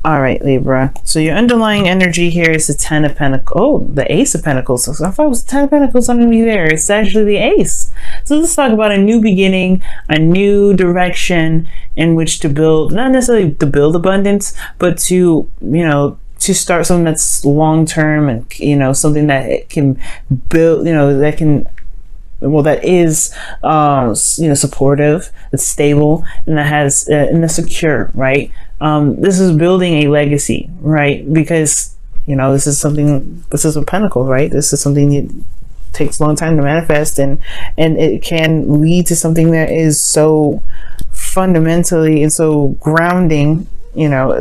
All right, Libra. So your underlying energy here is the Ten of Pentacles. Oh, the Ace of Pentacles. So I thought it was the Ten of Pentacles underneath there. It's actually the Ace. So let's talk about a new beginning, a new direction in which to build, not necessarily to build abundance, but to, to start something that's long-term and, something that it can build, that can, well, that is, supportive, that's stable, and that has, and that's secure, right? This is building a legacy, right? Because, this is a pentacle, right? This is something that takes a long time to manifest, and it can lead to something that is so fundamentally and so grounding,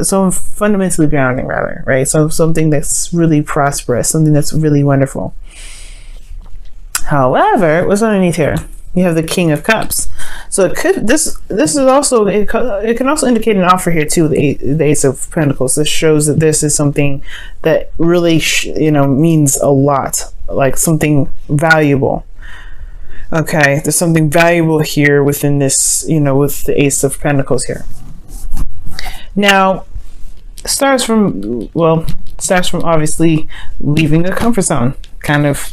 so fundamentally grounding rather, right? So something that's really prosperous, something that's really wonderful. However, what's underneath here? You have the King of Cups. So it could, this is also, it can also indicate an offer here too, the Ace of Pentacles. This shows that this is something that really, means a lot, like something valuable. Okay, there's something valuable here within this, with the Ace of Pentacles here. Now, starts from obviously leaving the comfort zone, kind of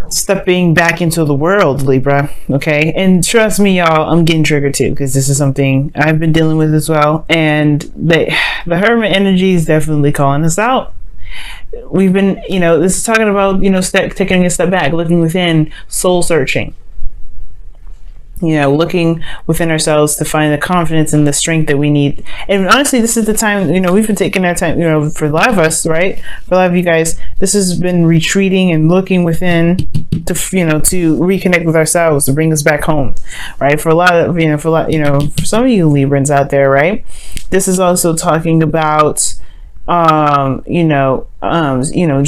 stepping back into the world, Libra. Okay, and trust me, y'all, I'm getting triggered too, because this is something I've been dealing with as well, and the Hermit energy is definitely calling us out. We've been, this is talking about, taking a step back, looking within, soul searching, looking within ourselves to find the confidence and the strength that we need. And honestly, this is the time, we've been taking our time, for a lot of us, right? For a lot of you guys, this has been retreating and looking within to, to reconnect with ourselves, to bring us back home, right? For a lot of, for some of you Librans out there, right? This is also talking about, just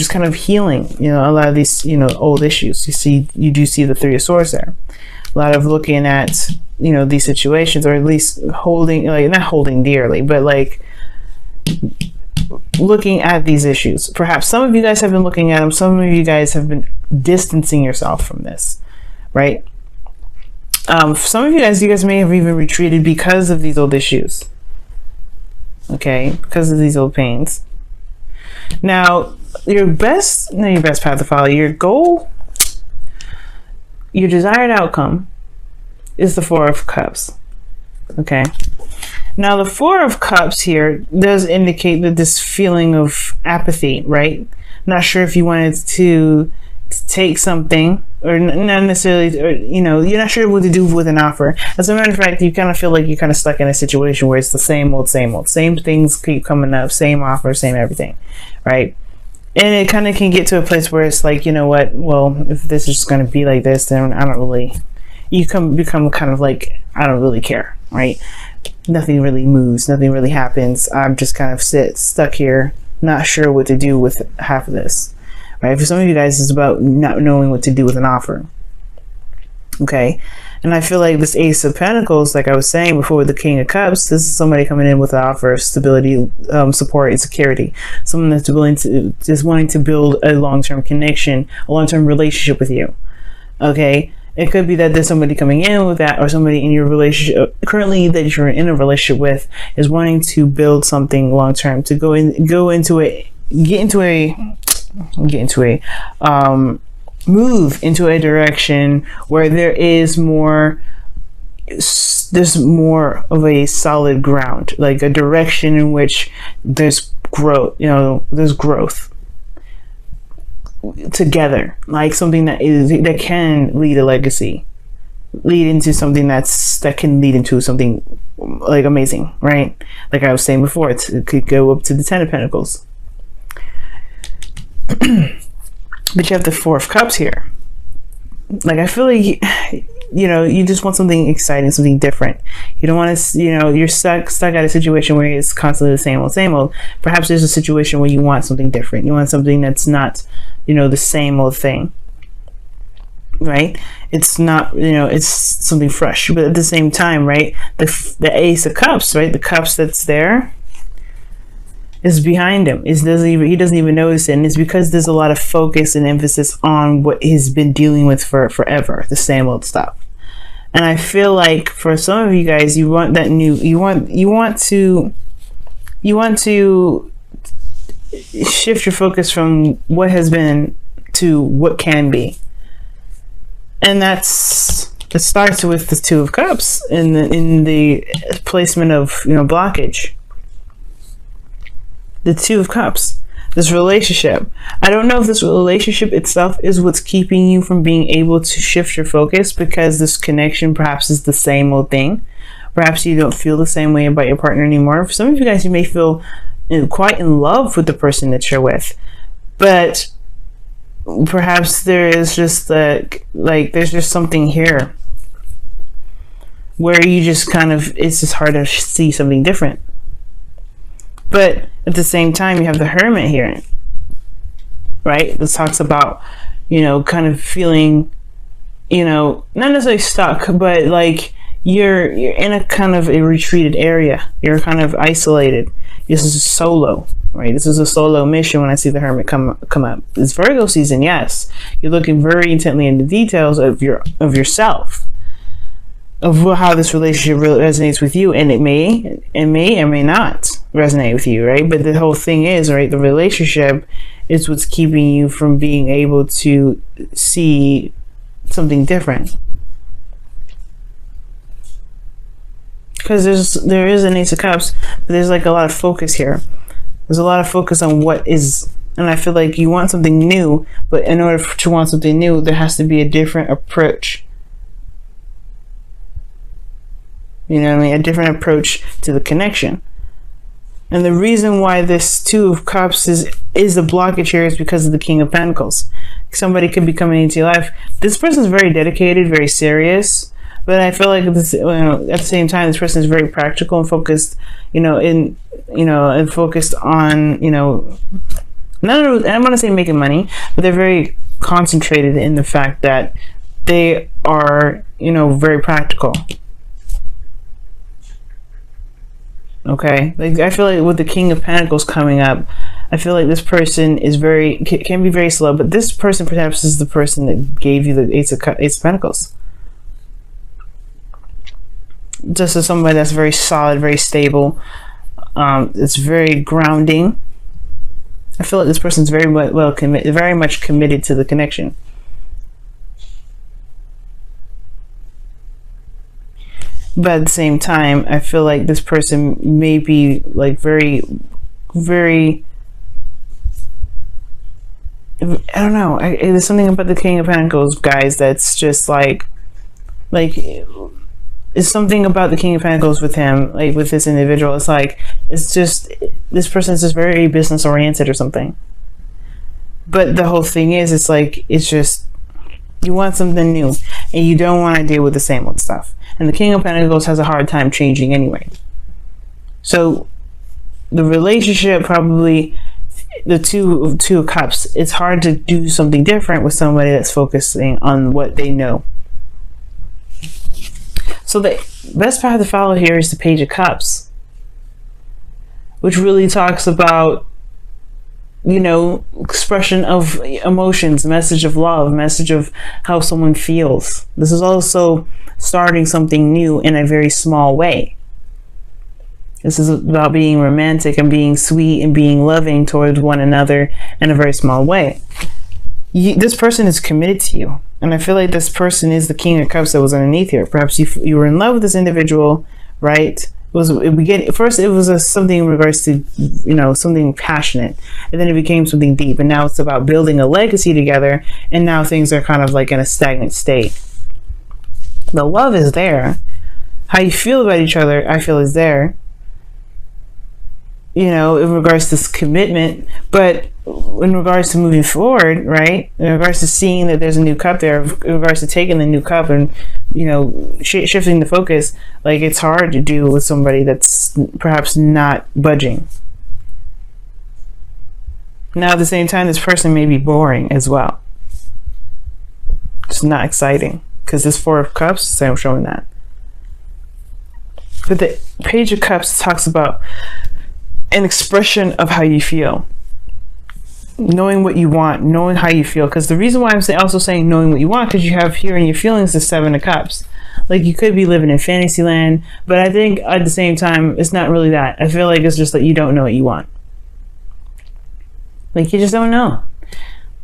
kind of healing, a lot of these, old issues. You do see the Three of Swords there. A lot of looking at, these situations, or at least holding, not holding dearly, but looking at these issues. Perhaps some of you guys have been looking at them. Some of you guys have been distancing yourself from this, right? Some of you guys may have even retreated because of these old issues. Okay, because of these old pains. Now, your best path to follow, your goal, your desired outcome is the Four of Cups. Okay. Now, the Four of Cups here does indicate that this feeling of apathy, right? Not sure if you wanted to take something, or not necessarily, or, you're not sure what to do with an offer. As a matter of fact, you kind of feel like you're kind of stuck in a situation where it's the same old, same things keep coming up, same offer, same everything, right? And it kind of can get to a place where it's like, you know what, well, if this is going to be like this, then I don't really, become kind of like, I don't really care, right? Nothing really moves, nothing really happens. I'm just kind of stuck here, not sure what to do with half of this, right? For some of you guys, it's about not knowing what to do with an offer. Okay. And I feel like this Ace of Pentacles, like I was saying before, with the King of Cups, this is somebody coming in with an offer of stability, support, and security. Someone that's wanting to build a long-term connection, a long-term relationship with you. Okay. It could be that there's somebody coming in with that, or somebody in your relationship currently that you're in a relationship with is wanting to build something long-term, to move into a direction where there's more of a solid ground, like a direction in which there's growth, there's growth together, like something that can lead a legacy, lead into something that can lead into something like amazing, right? Like I was saying before, it could go up to the Ten of Pentacles. But you have the Four of Cups here. Like, I feel like, you just want something exciting, something different. You don't want to, you're stuck at a situation where it's constantly the same old. Perhaps there's a situation where you want something different. You want something that's not, the same old thing, right? It's not, it's something fresh. But at the same time, right, the Ace of Cups, right, the cups that's there, is behind him. He doesn't even notice it, and it's because there's a lot of focus and emphasis on what he's been dealing with for forever, the same old stuff. And I feel like for some of you guys, you want that new, you want you want to shift your focus from what has been to what can be. And it starts with the Two of Cups in the placement of, blockage. The Two of Cups, this relationship. I don't know if this relationship itself is what's keeping you from being able to shift your focus, because this connection perhaps is the same old thing. Perhaps you don't feel the same way about your partner anymore. For some of you guys, you may feel quite in love with the person that you're with, but perhaps there is just there's just something here where you just it's just hard to see something different. But at the same time, you have the Hermit here, right? This talks about, kind of feeling, not necessarily stuck, but like you're in a kind of a retreated area. You're kind of isolated. This is a solo, right? This is a solo mission when I see the Hermit come up. It's Virgo season, yes. You're looking very intently into details of yourself, of how this relationship really resonates with you, and it may or may not resonate with you, right? But the whole thing is, right, the relationship is what's keeping you from being able to see something different. Because there is an Ace of Cups, but there's like a lot of focus here. There's a lot of focus on what is, and I feel like you want something new, but in order to want something new, there has to be a different approach. You know what I mean? A different approach to the connection. And the reason why this Two of Cups is a blockage here is because of the King of Pentacles. Somebody could be coming into your life. This person is very dedicated, very serious. But I feel like at the same time, this person is very practical and focused, and focused on, I don't want to say making money, but they're very concentrated in the fact that they are, very practical. Okay, like I feel like with the King of Pentacles coming up, I feel like this person is can be very slow, but this person perhaps is the person that gave you the Ace of Pentacles. Just as somebody that's very solid, very stable, it's very grounding. I feel like this person's very much committed to the connection. But at the same time, I feel like this person may be like very, very, I don't know. There's something about the King of Pentacles, guys, that's just like it's something about the King of Pentacles with him, like with this individual. It's just this person's just very business oriented or something. But the whole thing is, it's just you want something new, and you don't want to deal with the same old stuff. And the King of Pentacles has a hard time changing anyway. So the relationship, probably the two of Cups, it's hard to do something different with somebody that's focusing on what they know. So the best path to follow here is the Page of Cups, which really talks about, expression of emotions, message of love, message of how someone feels. This is also starting something new in a very small way. This is about being romantic and being sweet and being loving towards one another in a very small way. This person is committed to you. And I feel like this person is the King of Cups that was underneath here. Perhaps you were in love with this individual, right? First it was something in regards to, something passionate. And then it became something deep. And now it's about building a legacy together. And now things are kind of like in a stagnant state. The love is there. How you feel about each other, I feel, is there. In regards to this commitment, but in regards to moving forward, right? In regards to seeing that there's a new cup there, in regards to taking the new cup and, shifting the focus, like it's hard to do with somebody that's perhaps not budging. Now, at the same time, this person may be boring as well. It's not exciting because this Four of Cups, so I'm showing that. But the Page of Cups talks about an expression of how you feel, knowing what you want, knowing how you feel. Because the reason why I'm also saying knowing what you want, because you have here in your feelings the Seven of Cups. like you could be living in fantasy land, but I think at the same time, it's not really that. I feel like it's just that you don't know what you want. Like, you just don't know.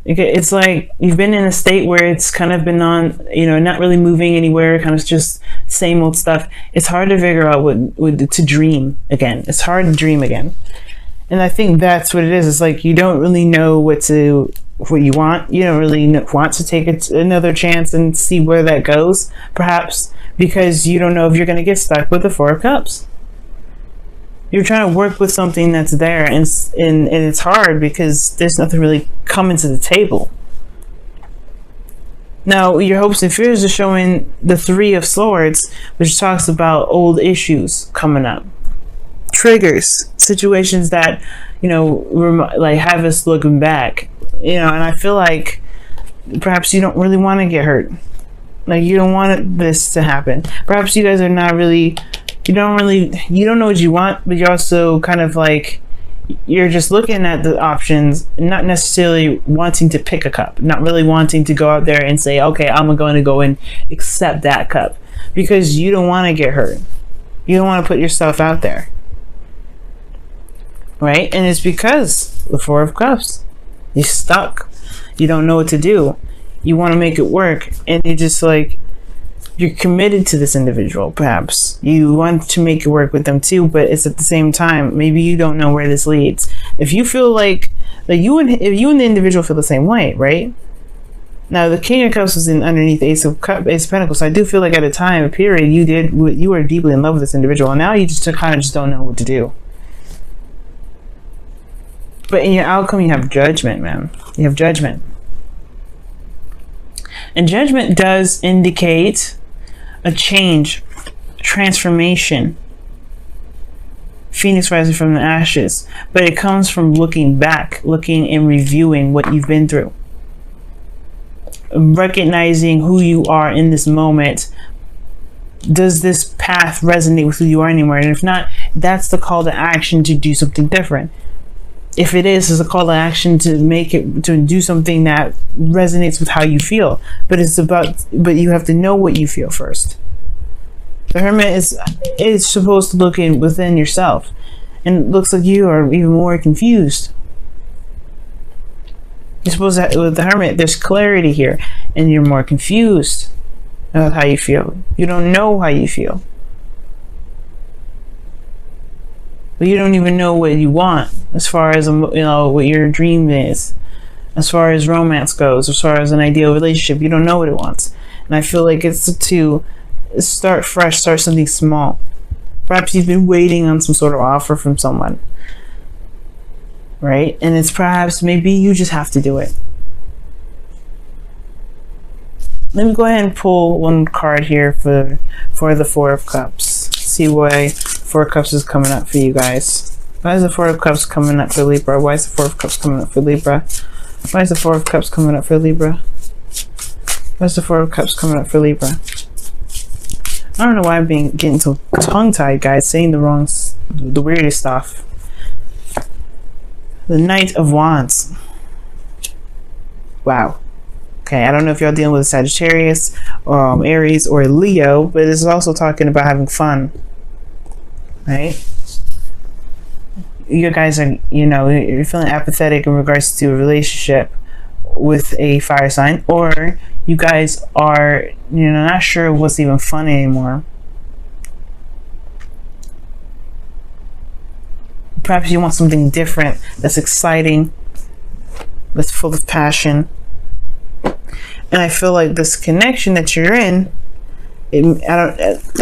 It's like you've been in a state where it's kind of been on, you know, not really moving anywhere, kind of just same old stuff. It's hard to figure out what to dream again. It's hard to dream again. And I think that's what it is. It's like you don't really know what you want. You don't really want to take another chance and see where that goes, perhaps because you don't know if you're going to get stuck with the Four of Cups. You're trying to work with something that's there, and it's hard because there's nothing really coming to the table. Now, your hopes and fears are showing the Three of Swords, which talks about old issues coming up. Triggers, situations that, you know, like have us looking back, you know, and I feel like perhaps you don't really want to get hurt. Like, you don't want this to happen. Perhaps you guys are not really, you don't know what you want, but you're also kind of like, you're just looking at the options, not necessarily wanting to pick a cup, not really wanting to go out there and say, okay, I'm going to go and accept that cup, because you don't want to get hurt. You don't want to put yourself out there. Right? And it's because the Four of Cups. You're stuck. You don't know what to do. You want to make it work. And you're just like, you're committed to this individual, perhaps. You want to make it work with them too, but it's at the same time, maybe you don't know where this leads. If you feel like if you and the individual feel the same way, right? Now, the King of Cups was underneath Ace of Pentacles. So I do feel like at a period, you were deeply in love with this individual. And now you just kind of just don't know what to do. But in your outcome, you have judgment, man. You have judgment. And judgment does indicate a change, transformation. Phoenix rising from the ashes. But it comes from looking back, looking and reviewing what you've been through. Recognizing who you are in this moment. Does this path resonate with who you are anymore? And if not, that's the call to action to do something different. If it is, it's a call to action to do something that resonates with how you feel. But you have to know what you feel first. The Hermit is supposed to look within yourself. And it looks like you are even more confused. You're supposed to, with the Hermit, there's clarity here. And you're more confused about how you feel. You don't know how you feel. But you don't even know what you want as far as, you know, what your dream is, as far as romance goes, as far as an ideal relationship. You don't know what it wants. And I feel like it's to start fresh, start something small. Perhaps you've been waiting on some sort of offer from someone, right? And it's perhaps maybe you just have to do it. Let me go ahead and pull one card here for the Four of Cups. See why Four of Cups is coming up for you guys. Why is the Four of Cups coming up for Libra? Why is the Four of Cups coming up for Libra? Why is the Four of Cups coming up for Libra? Why is the Four of Cups coming up for Libra? I don't know why I'm getting so tongue-tied, guys, saying the weirdest stuff. The Knight of Wands. Wow. Okay, I don't know if y'all dealing with Sagittarius, or Aries, or Leo, but this is also talking about having fun. Right? You guys are, you know, you're feeling apathetic in regards to a relationship with a fire sign, or you guys are, you know, not sure what's even fun anymore. Perhaps you want something different, that's exciting, that's full of passion. And I feel like this connection that you're in,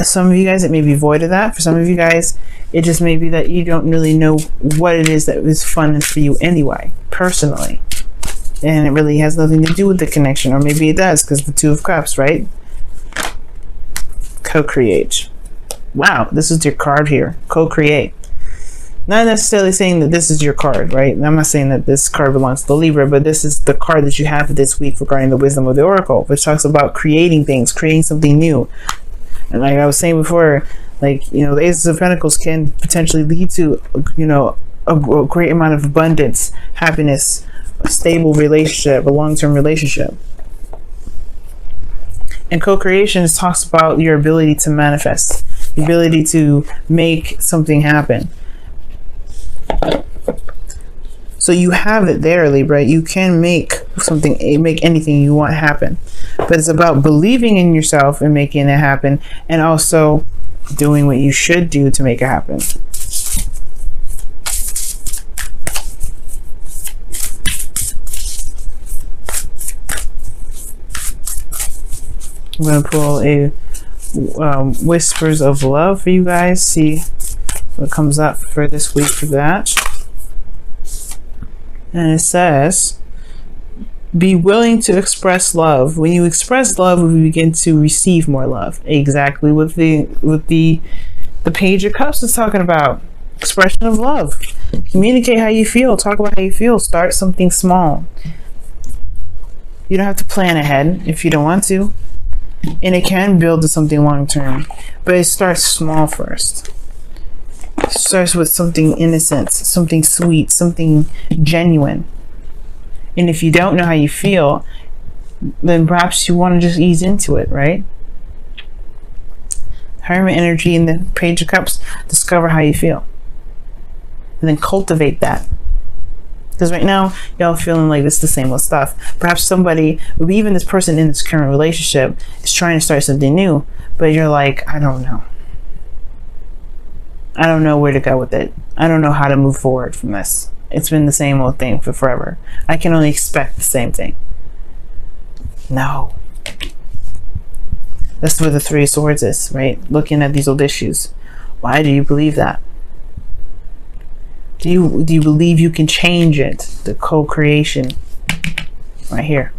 some of you guys, it may be void of that. For some of you guys, it just may be that you don't really know what it is that is fun for you anyway, personally. And it really has nothing to do with the connection. Or maybe it does, because the Two of Cups, right? Co-create. Wow, this is your card here. Co-create. Not necessarily saying that this is your card, right? I'm not saying that this card belongs to the Libra, but this is the card that you have this week regarding the wisdom of the Oracle, which talks about creating things, creating something new. And like I was saying before, like, you know, the Ace of Pentacles can potentially lead to, you know, a great amount of abundance, happiness, a stable relationship, a long-term relationship. And co-creation talks about your ability to manifest, the ability to make something happen. So you have it there, Libra. You can make something, make anything you want happen. But it's about believing in yourself and making it happen, and also doing what you should do to make it happen. I'm going to pull a Whispers of Love for you guys. See what comes up for this week for that. And it says, be willing to express love. When you express love, we begin to receive more love. Exactly what the Page of Cups is talking about. Expression of love. Communicate how you feel. Talk about how you feel. Start something small. You don't have to plan ahead if you don't want to. And it can build to something long term. But it starts small first. It starts with something innocent, something sweet, something genuine. And if you don't know how you feel, then perhaps you want to just ease into it, right? Hermit energy in the Page of Cups. Discover how you feel. And then cultivate that. Because right now, y'all feeling like it's the same old stuff. Perhaps somebody, maybe even this person in this current relationship, is trying to start something new. But you're like, I don't know. I don't know where to go with it. I don't know how to move forward from this. It's been the same old thing for forever. I can only expect the same thing. No. That's where the Three of Swords is, right? Looking at these old issues. Why do you believe that? Do you believe you can change it? The co-creation right here.